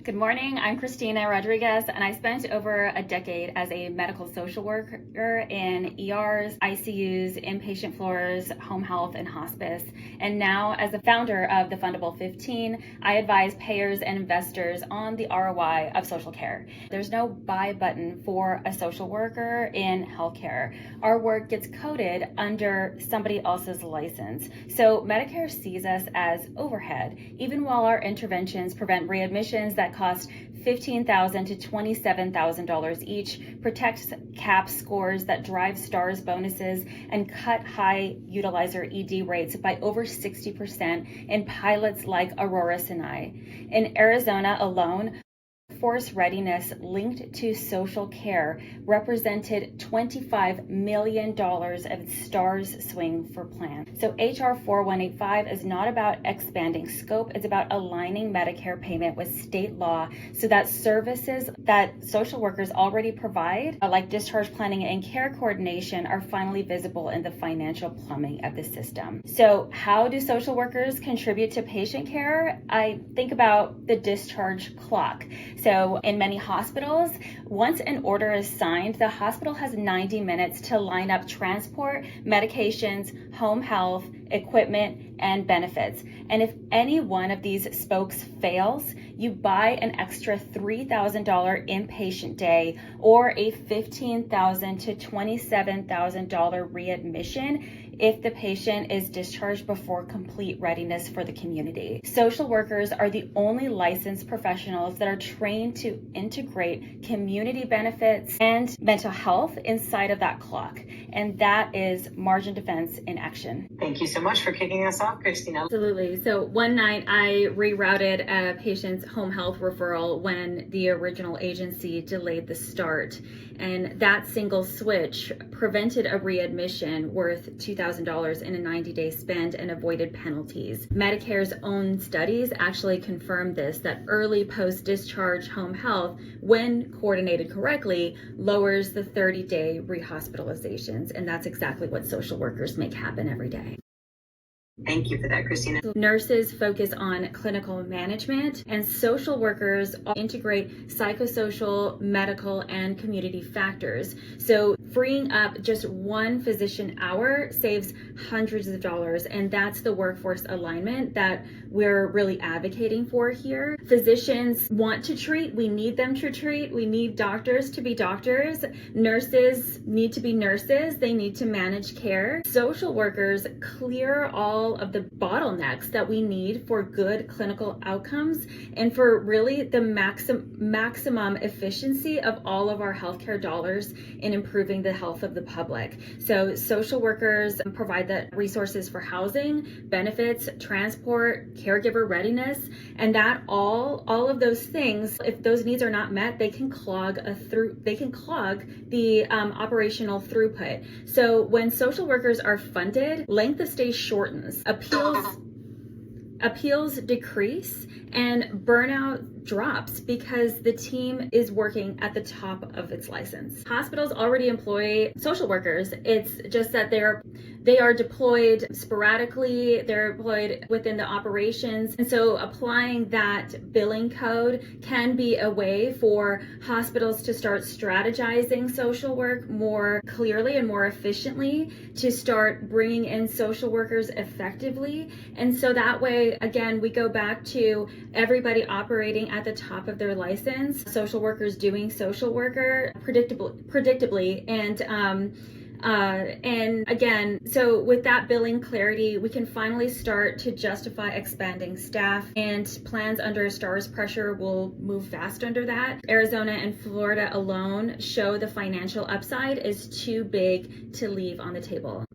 Good morning, I'm Christina Rodriguez, and I spent over a decade as a medical social worker in ERs, ICUs, inpatient floors, home health, and hospice. And now, as the founder of the Fundable 15, I advise payers and investors on the ROI of social care. There's no buy button for a social worker in healthcare. Our work gets coded under somebody else's license. So Medicare sees us as overhead, even while our interventions prevent readmissions that cost $15,000 to $27,000 each, protect CAP scores that drive stars bonuses, and cut high utilizer ED rates by over 60% in pilots like Aurora Sinai. In Arizona alone, workforce readiness linked to social care represented $25 million of stars swing for plans. So HR 4185 is not about expanding scope, it's about aligning Medicare payment with state law so that services that social workers already provide, like discharge planning and care coordination, are finally visible in the financial plumbing of the system. So how do social workers contribute to patient care? I think about the discharge clock. So in many hospitals, once an order is signed, the hospital has 90 minutes to line up transport, medications, home health, equipment, and benefits. And if any one of these spokes fails, you buy an extra $3,000 inpatient day or a $15,000 to $27,000 readmission if the patient is discharged before complete readiness for the community. Social workers are the only licensed professionals that are trained to integrate community benefits and mental health inside of that clock. And that is margin defense in action. Thank you so much for kicking us off, Christina. Absolutely. So one night I rerouted a patient's home health referral when the original agency delayed the start. And that single switch prevented a readmission worth $2,000 in a 90-day spend and avoided penalties. Medicare's own studies actually confirmed this, that early post-discharge home health, when coordinated correctly, lowers the 30-day rehospitalizations. And that's exactly what social workers make happen every day. Thank you for that, Christina. Nurses focus on clinical management, and social workers integrate psychosocial, medical, and community factors. So freeing up just one physician hour saves hundreds of dollars, and that's the workforce alignment that we're really advocating for here. Physicians want to treat, we need them to treat, we need doctors to be doctors, nurses need to be nurses, they need to manage care. Social workers clear all of the bottlenecks that we need for good clinical outcomes and for really the maximum efficiency of all of our healthcare dollars in improving the health of the public. So social workers provide the resources for housing, benefits, transport, caregiver readiness, and that all of those things, if those needs are not met, they can clog the operational throughput. So when social workers are funded, length of stay shortens, appeals decrease, and burnout drops because the team is working at the top of its license. Hospitals already employ social workers. It's just that they are deployed sporadically, they're deployed within the operations. And so applying that billing code can be a way for hospitals to start strategizing social work more clearly and more efficiently, to start bringing in social workers effectively. And so that way, again, we go back to everybody operating at the top of their license, social workers doing social worker predictably, and again, so with that billing clarity, we can finally start to justify expanding staff, and plans under STARS pressure will move fast under that. Arizona and Florida alone show the financial upside is too big to leave on the table.